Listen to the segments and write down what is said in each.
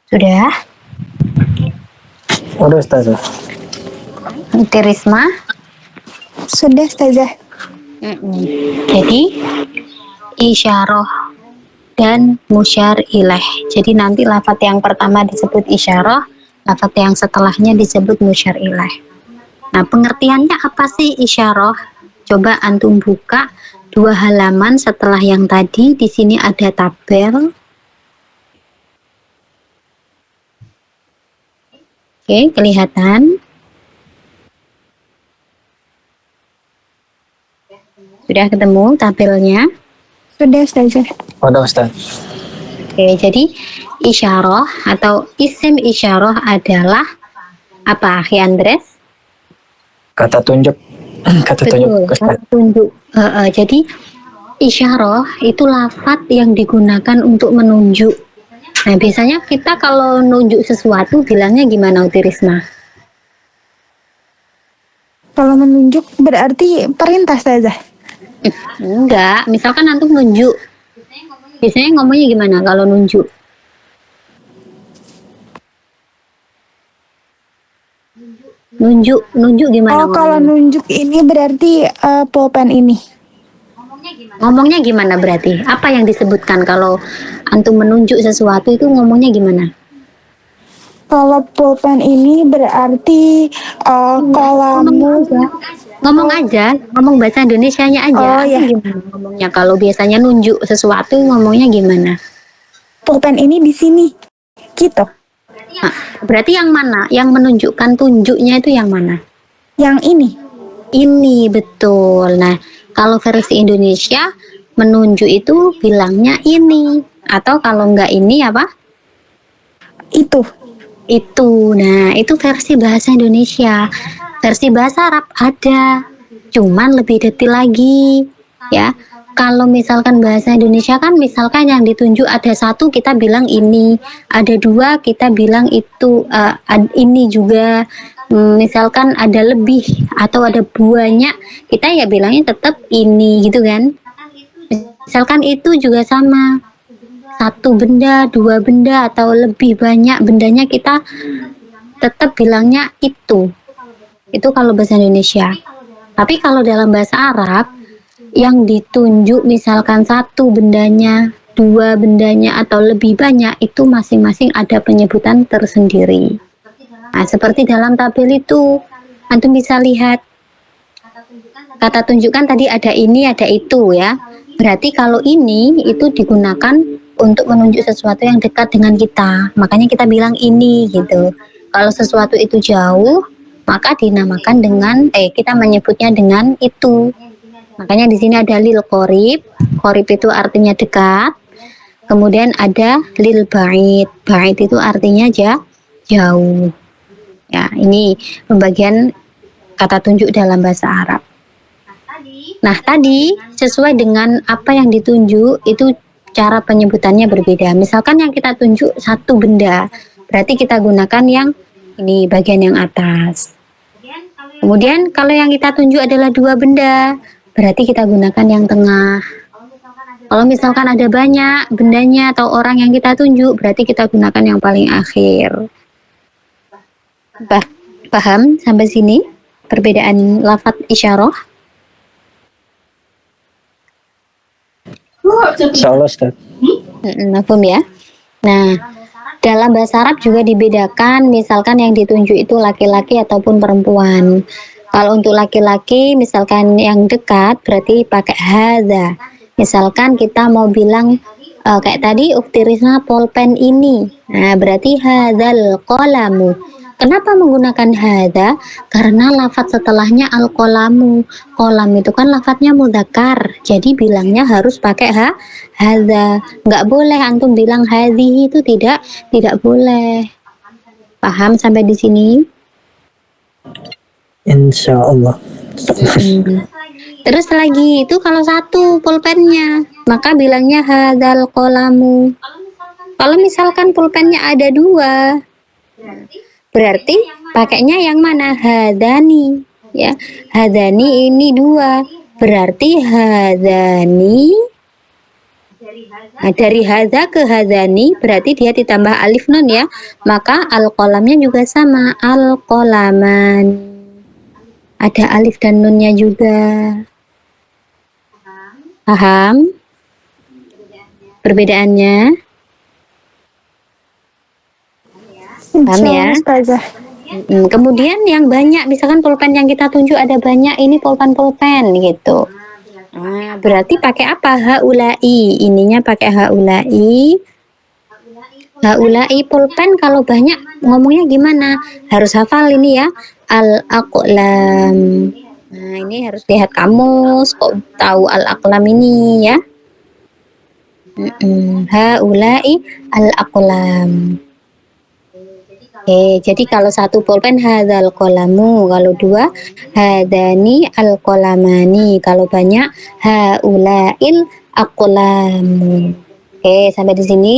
Sudah? Udah Ustazah. Itu Risma. Sudah Ustazah. Jadi isyarah dan musyar ilaih. Jadi nanti lafadz yang pertama disebut isyarah, lafadz yang setelahnya disebut musyar ilaih. Nah, pengertiannya apa sih isyarah? Coba antum buka 2 halaman setelah yang tadi. Di sini ada tabel. Oke, kelihatan? Sudah ketemu tabelnya? Sudah Ustazah. Udah Ustaz. Oke, jadi isyarah atau isim isyarah adalah apa, Akhi Andres? Kata tunjuk. Kata tunjuk Betul, Ustaz. kata tunjuk. Jadi isyarah itu lafadz yang digunakan untuk menunjuk. Nah, biasanya kita kalau nunjuk sesuatu bilangnya gimana, Utirisma? Kalau menunjuk berarti perintah Ustazah. Enggak, misalkan antum nunjuk. Biasanya ngomongnya gimana kalau nunjuk? Nunjuk gimana? Oh, kalau nunjuk ini berarti pulpen ini. Ngomongnya gimana berarti? Apa yang disebutkan kalau antum menunjuk sesuatu itu ngomongnya gimana? Kalau pulpen ini berarti kolamu. Ngomong bahasa Indonesianya aja. Oh, Antum ya. gimana ngomongnya? Kalau biasanya nunjuk sesuatu ngomongnya gimana? Pulpen ini di sini. Gitu. Nah, berarti yang mana? Yang menunjukkan tunjuknya itu yang mana? Yang ini. Ini betul. Nah, kalau versi Indonesia menunjuk itu bilangnya ini. Atau kalau enggak ini apa? Itu. Itu. Nah, itu versi bahasa Indonesia. Versi bahasa Arab ada, cuman lebih detail lagi, ya. Kalau misalkan bahasa Indonesia kan misalkan yang ditunjuk ada satu kita bilang ini, ada dua kita bilang itu, ini juga. Misalkan ada lebih atau ada banyak, kita ya bilangnya tetap ini gitu kan. Misalkan itu juga sama. Satu benda, dua benda atau lebih banyak bendanya kita tetap bilangnya itu. Itu kalau bahasa Indonesia. Tapi kalau dalam bahasa Arab yang ditunjuk misalkan satu bendanya, dua bendanya atau lebih banyak itu masing-masing ada penyebutan tersendiri. Nah, seperti dalam tabel itu antum bisa lihat kata tunjukkan tadi ada ini, ada itu ya. Berarti kalau ini itu digunakan untuk menunjuk sesuatu yang dekat dengan kita. Makanya kita bilang ini gitu. Kalau sesuatu itu jauh, maka dinamakan dengan kita menyebutnya dengan itu. Makanya di sini ada lil qorib. Qorib itu artinya dekat. Kemudian ada lil ba'id. Ba'id itu artinya jauh. Ya, ini pembagian kata tunjuk dalam bahasa Arab. Nah, tadi sesuai dengan apa yang ditunjuk itu cara penyebutannya berbeda. Misalkan yang kita tunjuk satu benda, berarti kita gunakan yang ini bagian yang atas. Kemudian kalau yang kita tunjuk adalah dua benda, berarti kita gunakan yang tengah. Kalau misalkan ada banyak bendanya atau orang yang kita tunjuk, berarti kita gunakan yang paling akhir. Paham sampai sini perbedaan lafadz isyarah? Insyaallah Ustaz. Mafhum ya. Nah, dalam bahasa Arab juga dibedakan, misalkan yang ditunjuk itu laki-laki ataupun perempuan. Kalau untuk laki-laki, misalkan yang dekat, berarti pakai hadza. Misalkan kita mau bilang, kayak tadi, Uktirisna pulpen ini. Nah, berarti hadzal qalamu. Kenapa menggunakan hadza? Karena lafadz setelahnya al-qalamu. Qalam itu kan lafadznya mudzakkar. Jadi bilangnya harus pakai hadza. Nggak boleh antum bilang hadhihi, itu tidak boleh. Paham sampai di sini? Insyaallah. Terus lagi itu kalau satu pulpennya, maka bilangnya hadzal qalamu. Kalau misalkan pulpennya ada dua, berarti pakainya yang mana? Hadani, ya. Hadani ini dua, berarti hadani Nah, dari hadza ke hadzani berarti dia ditambah alif nun ya. Maka al-qalamnya juga sama, al-qalaman. Ada alif dan nunnya juga. Paham perbedaannya? Paham ya? Insyaallah Ustazah. Kemudian yang banyak, misalkan pulpen yang kita tunjuk ada banyak, ini pulpen gitu. Nah, berarti pakai apa? Haulai. Ininya pakai haulai. Haulai pulpen kalau banyak ngomongnya gimana? Harus hafal ini ya. Al-aqlam. Nah, ini harus lihat kamus kok tahu al-aqlam ini ya. Haulai al-aqlam. Jadi kalau satu pulpen hadzal qalamu, kalau dua hadani al qalamani, kalau banyak haulail aqlamu. Sampai di sini.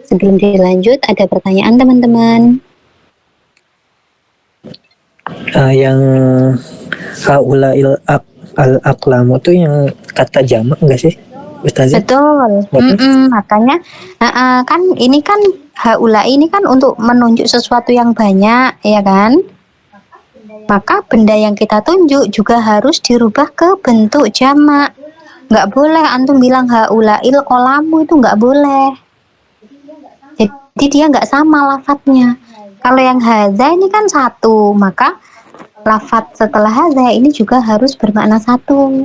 Sebelum dilanjut ada pertanyaan teman-teman. Yang haulail al-aqlamu tuh yang kata jamak enggak sih, Ustazah? Betul. Makanya kan ini kan haula ini kan untuk menunjuk sesuatu yang banyak, ya kan? Maka benda yang kita tunjuk juga harus dirubah ke bentuk jamak. Nggak boleh antum bilang haulail qalamu, itu nggak boleh. Jadi dia nggak sama lafadznya. Kalau yang hadza ini kan satu, maka lafadz setelah hadza ini juga harus bermakna satu.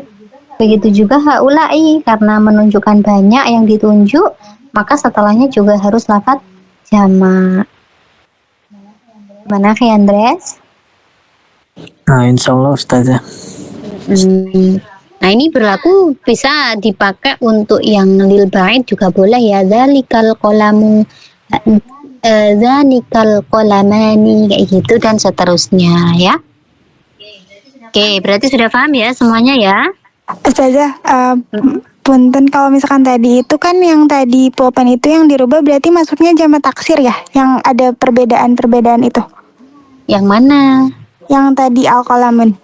Begitu juga haulai, karena menunjukkan banyak yang ditunjuk, maka setelahnya juga harus lafadz jamak. Gimana Andres? Nah, insya Allah Ustazah. Nah, ini berlaku bisa dipakai untuk yang lil ba'id juga boleh ya. Dzalikal qalamu, dzalikal qalamani, kayak gitu dan seterusnya ya. Oke, berarti sudah paham ya semuanya ya? Ustazah, punten kalau misalkan tadi itu kan yang tadi pulpen itu yang dirubah berarti masuknya jamak taksir ya? Yang ada perbedaan-perbedaan itu? Yang mana? Yang tadi al-qalamun.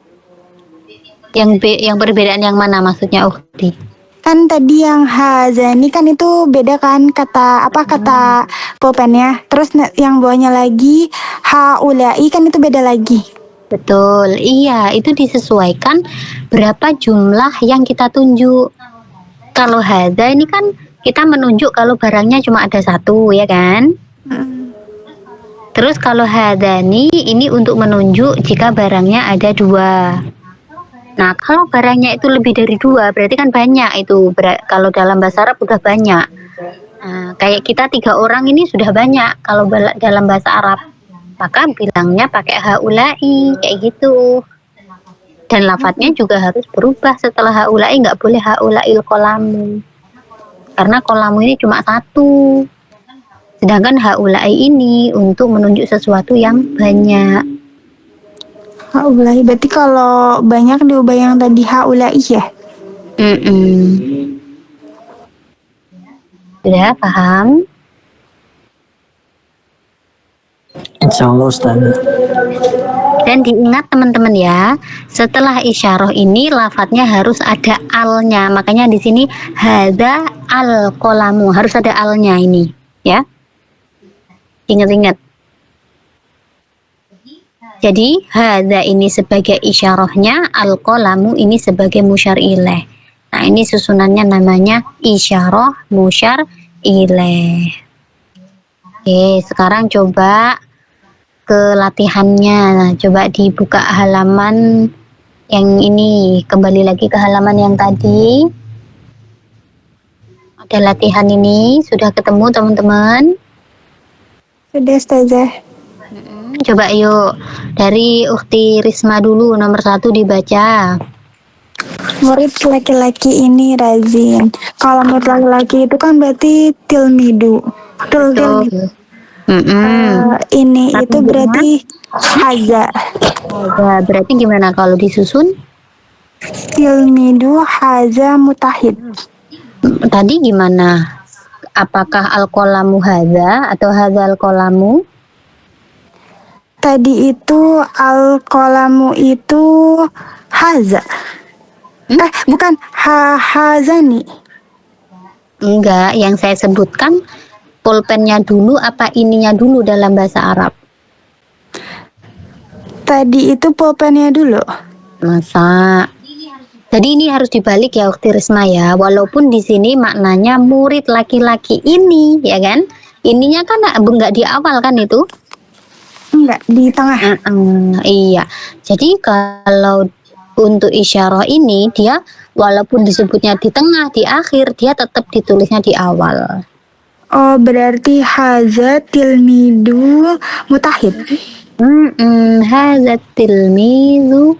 Yang perbedaan yang mana maksudnya Ukhti? Kan tadi yang hazani kan itu beda kan kata pulpennya. Terus yang bawahnya lagi haulai kan itu beda lagi. Betul, iya itu disesuaikan berapa jumlah yang kita tunjuk. Kalau hadza ini kan kita menunjuk kalau barangnya cuma ada satu, ya kan? Terus kalau hadani ini untuk menunjuk jika barangnya ada dua. Nah, kalau barangnya itu lebih dari dua, berarti kan banyak itu. Kalau dalam bahasa Arab udah banyak. Nah, kayak kita 3 orang ini sudah banyak kalau dalam bahasa Arab. Maka bilangnya pakai haulai, kayak gitu. Dan lafadznya juga harus berubah setelah haulai, nggak boleh haulail qalamu. Karena qalamu ini cuma satu. Sedangkan haulai ini untuk menunjuk sesuatu yang banyak. Haulai, berarti kalau banyak diubah yang tadi haulai ya? Sudah paham? Insya Allah Ustazah. Dan diingat teman-teman ya, setelah isyarah ini lafadznya harus ada alnya. Makanya di sini hadza al qalamu, harus ada alnya ini, ya. Ingat-ingat. Jadi hadza ini sebagai isyarahnya, al qalamu ini sebagai musyar ilaih. Nah, ini susunannya namanya isyarah musyar ilaih. Oke, sekarang coba ke latihannya. Nah, coba dibuka halaman yang ini, kembali lagi ke halaman yang tadi. Ada latihan ini, sudah ketemu teman-teman? Sudah Ustazah. Coba yuk, dari Ukhti Risma dulu, nomor 1 dibaca. Murid laki-laki ini rajin. Kalau murid laki-laki itu kan berarti tilmidu. Tilmidu. Ini Tapi itu berarti haza. Berarti gimana kalau disusun? Tilmidu haza mutahid. Tadi gimana? Apakah al-qalamu hadza atau hadzal qalamu? Tadi itu al-qalamu itu haza. Bukan hazani. Enggak, yang saya sebutkan pulpennya dulu apa ininya dulu dalam bahasa Arab? Tadi itu pulpennya dulu. Masa? Jadi ini harus dibalik ya, Ukti Risma ya. Walaupun di sini maknanya murid laki-laki ini, ya kan? Ininya kan enggak di awal kan itu? Enggak, di tengah. Iya. Jadi kalau untuk isyarah ini dia walaupun disebutnya di tengah, di akhir, dia tetap ditulisnya di awal. Oh, berarti haza tilmidu mutahid. Hadza tilmizu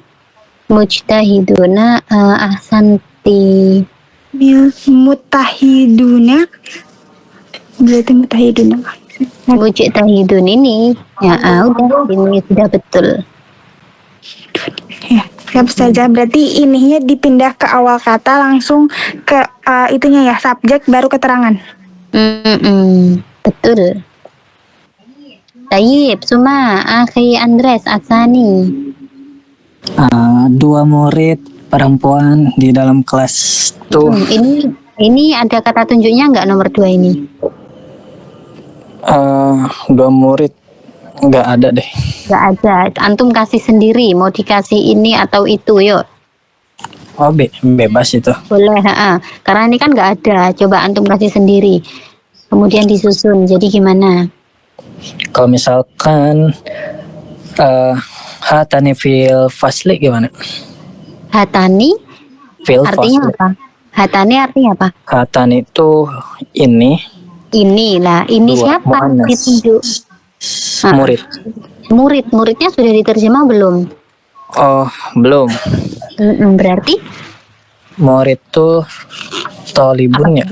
mujtahiduna ahsanti. Mutahiduna. Berarti mutahiduna. Mujtahidun ini ya udah ini sudah betul. Ya, siap saja. Berarti ininya dipindah ke awal kata langsung ke itunya ya, subjek baru keterangan. Betul. Tayyib, Suma, Akhi Andres, Asani. Dua murid perempuan di dalam kelas tuh. Ini ada kata tunjuknya nggak nomor 2 ini? Dua murid nggak ada deh. Nggak ada. Antum kasih sendiri. Mau dikasih ini atau itu, yuk. Oh, bebas itu. Boleh, karena ini kan nggak ada. Coba antum kasih sendiri. Kemudian disusun. Jadi gimana? Kalau misalkan hatani fil fasli gimana? Hatani Fil artinya fasli. apa? Hatani artinya apa? Hatani itu ini. Inilah. Ini Dua, siapa? muannas. Ditunjuk. Murid. Muridnya sudah diterjemah belum? Oh, belum. Berarti? Murid tuh tolibun ya?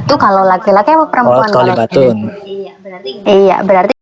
Itu kalau laki-laki apa perempuan? Oh, tolibatun. Iya, berarti